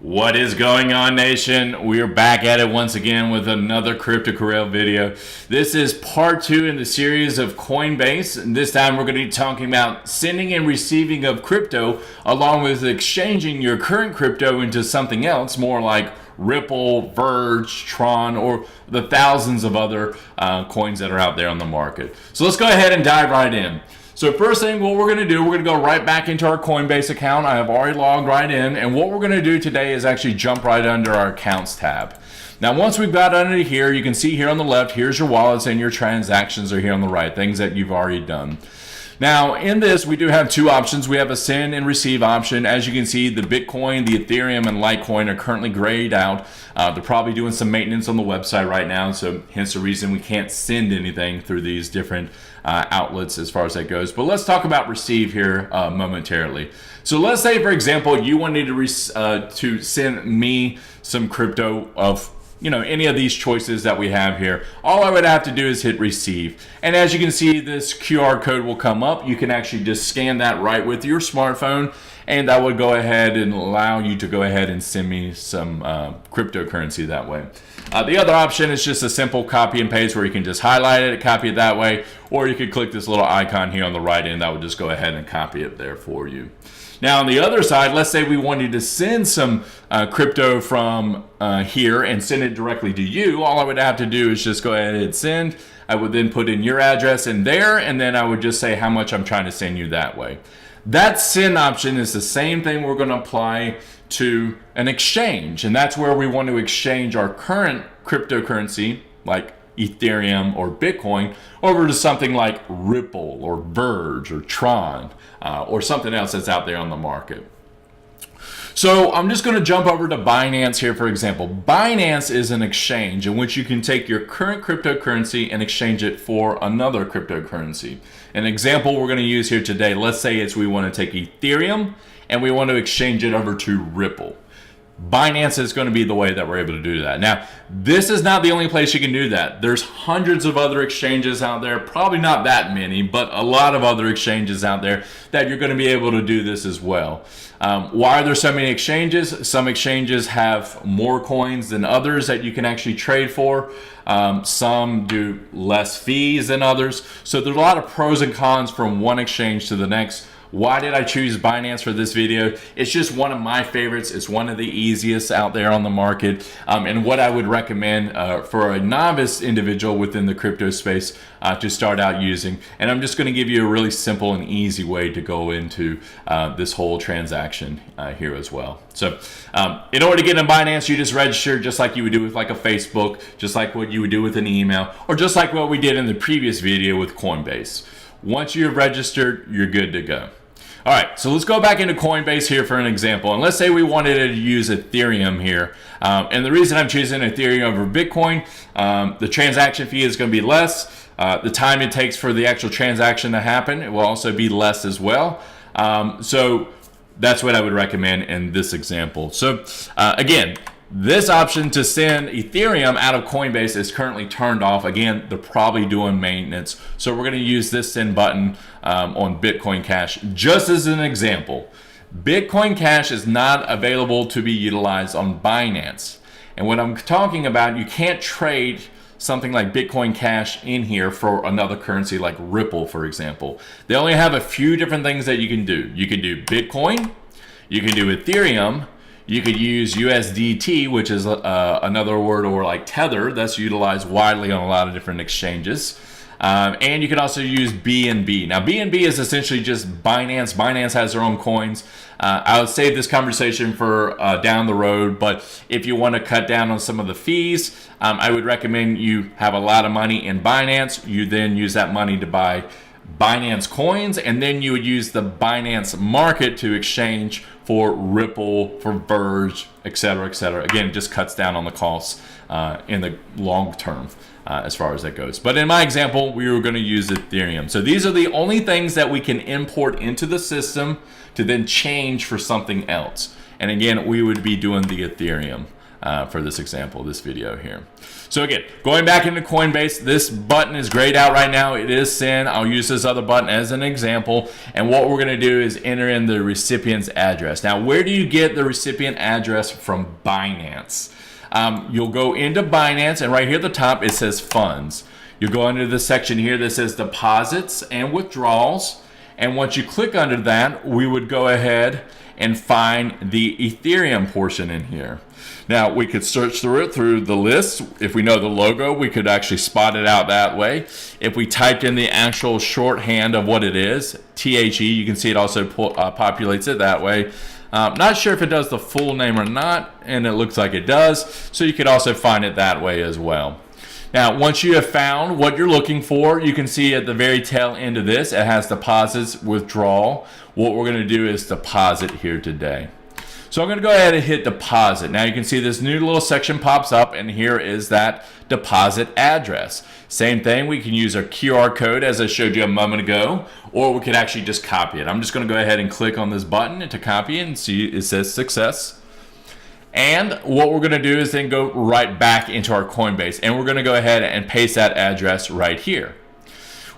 What is going on, nation? We are back at it once again with another Crypto Correll video. This is part 2 in the series of Coinbase, and this time we're going to be talking about sending and receiving of crypto along with exchanging your current crypto into something else, more like Ripple, Verge, Tron, or the thousands of other coins that are out there on the market. So let's go ahead and dive right in. So first thing, what we're going to do, we're going to go right back into our Coinbase account. I have already logged right in, and what we're going to do today is actually jump right under our accounts tab. Now, once we've got under here, you can see here on the left, here's your wallets, and your transactions are here on the right, things that you've already done. Now, in this, we do have two options. We have a send and receive option. As you can see, the Bitcoin, the Ethereum, and LiteCoin are currently grayed out. They're probably doing some maintenance on the website right now, so hence the reason we can't send anything through these different outlets as far as that goes. But let's talk about receive here momentarily. So let's say, for example, you wanted to send me some crypto of any of these choices that we have here. All I would have to do is hit receive. And as you can see, this QR code will come up. You can actually just scan that right with your smartphone, and that would go ahead and allow you to go ahead and send me some cryptocurrency that way. The other option is just a simple copy and paste where you can just highlight it, copy it that way, or you could click this little icon here on the right end. That would just go ahead and copy it there for you. Now, on the other side, let's say we wanted to send some crypto from here and send it directly to you. All I would have to do is just go ahead and hit send. I would then put in your address in there, and then I would just say how much I'm trying to send you that way. That send option is the same thing we're going to apply to an exchange, and that's where we want to exchange our current cryptocurrency, like Ethereum or Bitcoin, over to something like Ripple or Verge or Tron or something else that's out there on the market. So I'm just going to jump over to Binance here, for example. Binance is an exchange in which you can take your current cryptocurrency and exchange it for another cryptocurrency. An example we're going to use here today, let's say we want to take Ethereum and we want to exchange it over to Ripple. Binance is going to be the way that we're able to do that. Now, this is not the only place you can do that. There's hundreds of other exchanges out there, probably not that many, but a lot of other exchanges out there that you're going to be able to do this as well. Why are there so many exchanges? Some exchanges have more coins than others that you can actually trade for. Some do less fees than others. So there's a lot of pros and cons from one exchange to the next. Why did I choose Binance for this video? It's just one of my favorites. It's one of the easiest out there on the market, and what I would recommend for a novice individual within the crypto space to start out using. And I'm just going to give you a really simple and easy way to go into this whole transaction here as well. So in order to get in Binance, you just register just like you would do with like a Facebook, just like what you would do with an email, or just like what we did in the previous video with Coinbase. Once you've registered, you're good to go. All right, so let's go back into Coinbase here for an example. And let's say we wanted to use Ethereum here. And the reason I'm choosing Ethereum over Bitcoin, the transaction fee is going to be less. The time it takes for the actual transaction to happen, it will also be less as well. So that's what I would recommend in this example. So again, this option to send Ethereum out of Coinbase is currently turned off. Again, they're probably doing maintenance. So we're going to use this send button on Bitcoin Cash just as an example. Bitcoin Cash is not available to be utilized on Binance. And what I'm talking about, you can't trade something like Bitcoin Cash in here for another currency like Ripple, for example. They only have a few different things that you can do. You can do Bitcoin, you can do Ethereum, you could use USDT, which is another word, or like Tether, that's utilized widely on a lot of different exchanges. And you can also use BNB. Now, BNB is essentially just Binance. Binance has their own coins. I would save this conversation for down the road, but if you want to cut down on some of the fees, I would recommend you have a lot of money in Binance. You then use that money to buy Binance coins, and then you would use the Binance market to exchange for Ripple, for Verge, etc., etc. Again, it just cuts down on the costs in the long term as far as that goes. But in my example, we were going to use Ethereum. So these are the only things that we can import into the system to then change for something else. And again, we would be doing the Ethereum for this example, this video here. So again, going back into Coinbase, this button is grayed out right now. It is send. I'll use this other button as an example. And what we're going to do is enter in the recipient's address. Now, where do you get the recipient address from Binance? You'll go into Binance, and right here at the top, it says funds. You'll go into the section here that says deposits and withdrawals. And once you click under that, we would go ahead and find the Ethereum portion in here. Now, we could search through it through the list. If we know the logo, we could actually spot it out that way. If we typed in the actual shorthand of what it is, THE, you can see it also populates it that way. Not sure if it does the full name or not, and it looks like it does. So you could also find it that way as well. Now, once you have found what you're looking for, you can see at the very tail end of this, it has deposits, withdrawal. What we're going to do is deposit here today. So I'm going to go ahead and hit deposit. Now you can see this new little section pops up, and here is that deposit address. Same thing, we can use our QR code as I showed you a moment ago, or we could actually just copy it. I'm just going to go ahead and click on this button to copy it, and see it says success. And what we're going to do is then go right back into our Coinbase, and we're going to go ahead and paste that address right here.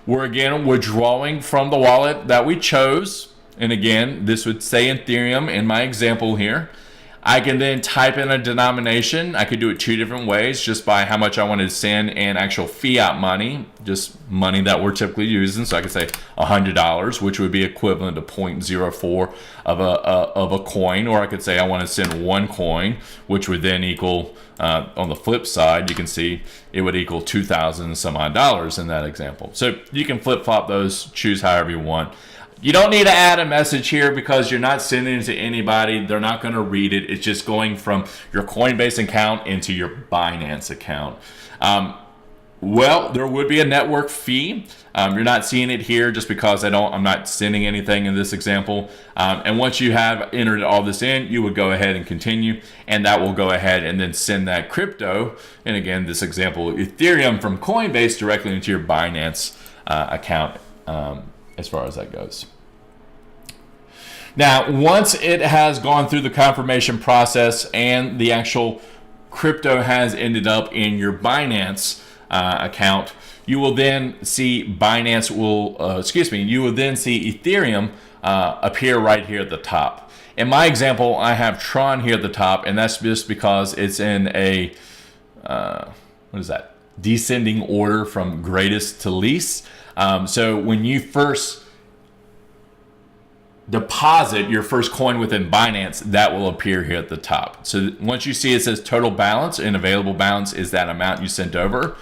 We're again withdrawing from the wallet that we chose. And again, this would say Ethereum in my example here. I can then type in a denomination. I could do it two different ways, just by how much I want to send in actual fiat money, just money that we're typically using. So I could say $100, which would be equivalent to 0.04 of a coin. Or I could say I want to send one coin, which would then equal, on the flip side, you can see it would equal 2,000 some odd dollars in that example. So you can flip-flop those, choose however you want. You don't need to add a message here because you're not sending it to anybody. They're not going to read it. It's just going from your Coinbase account into your Binance account. Well, there would be a network fee. You're not seeing it here just because I'm not sending anything in this example. And once you have entered all this in, you would go ahead and continue, and that will go ahead and then send that crypto. And again, this example, Ethereum from Coinbase directly into your Binance account. As far as that goes. Now, once it has gone through the confirmation process and the actual crypto has ended up in your Binance account, you will then see you will then see Ethereum appear right here at the top. In my example, I have Tron here at the top, and that's just because it's in a, descending order from greatest to least. So when you first deposit your first coin within Binance, that will appear here at the top. So once you see it says total balance, and available balance is that amount you sent over,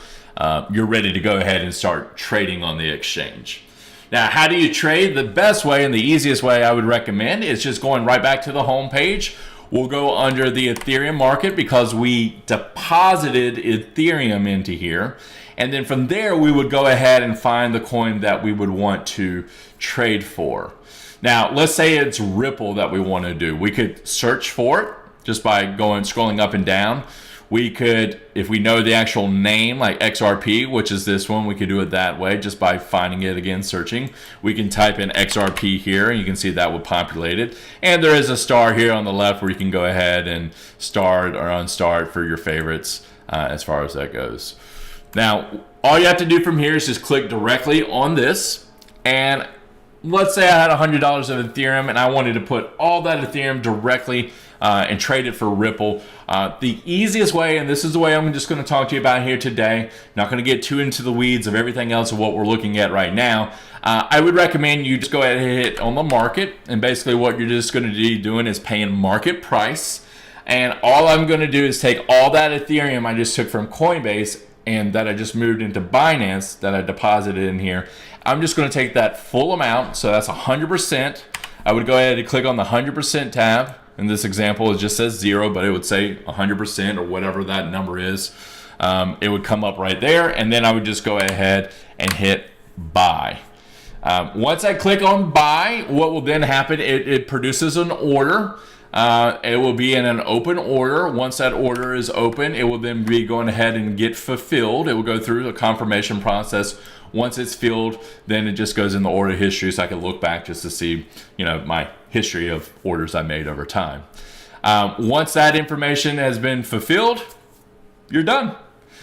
you're ready to go ahead and start trading on the exchange. Now, how do you trade? The best way and the easiest way I would recommend is just going right back to the home page. We'll go under the Ethereum market because we deposited Ethereum into here. And then from there, we would go ahead and find the coin that we would want to trade for. Now, let's say it's Ripple that we want to do. We could search for it just by scrolling up and down. We could, if we know the actual name, like XRP, which is this one, we could do it that way just by finding it again, searching. We can type in XRP here, and you can see that will populate it. And there is a star here on the left where you can go ahead and start or unstart for your favorites as far as that goes. Now, all you have to do from here is just click directly on this, and let's say I had $100 of Ethereum and I wanted to put all that Ethereum directly and trade it for Ripple. The easiest way, and this is the way I'm just going to talk to you about here today, not going to get too into the weeds of everything else of what we're looking at right now. I would recommend you just go ahead and hit on the market, and basically what you're just going to be doing is paying market price. And all I'm going to do is take all that Ethereum I just took from Coinbase and that I just moved into Binance that I deposited in here. I'm just going to take that full amount, so that's 100%. I would go ahead and click on the 100% tab. In this example, it just says 0, but it would say 100% or whatever that number is. It would come up right there, and then I would just go ahead and hit buy. Once I click on buy, what will then happen, it produces an order. It will be in an open order. Once that order is open, it will then be going ahead and get fulfilled. It will go through the confirmation process. Once it's filled, then it just goes in the order history, so I can look back just to see, my history of orders I made over time. Once that information has been fulfilled, you're done.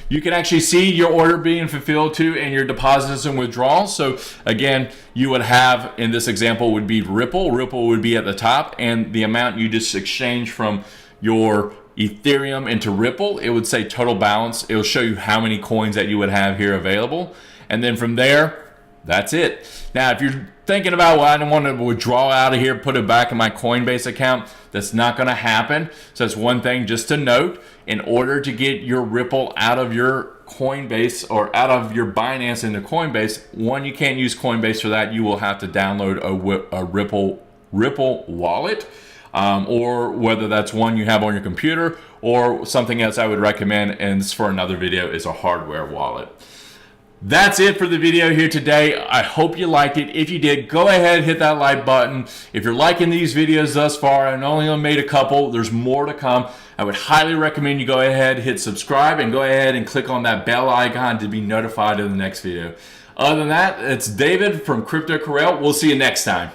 You can actually see your order being fulfilled too, and your deposits and withdrawals. So again, you would have, in this example, would be Ripple. Ripple would be at the top, and the amount you just exchanged from your Ethereum into Ripple, it would say total balance. It will show you how many coins that you would have here available. And then from there, that's it. Now, if you're thinking about, well, I don't want to withdraw out of here, put it back in my Coinbase account, that's not going to happen. So that's one thing just to note. In order to get your Ripple out of your Coinbase or out of your Binance into Coinbase, one, you can't use Coinbase for that. You will have to download a Ripple wallet, or whether that's one you have on your computer or something else I would recommend, and this for another video, is a hardware wallet. That's it for the video here today. I hope you liked it. If you did, go ahead and hit that like button. If you're liking these videos thus far, I've only made a couple, there's more to come. I would highly recommend you go ahead, hit subscribe, and go ahead and click on that bell icon to be notified of the next video. Other than that, it's David from Crypto Correll. We'll see you next time.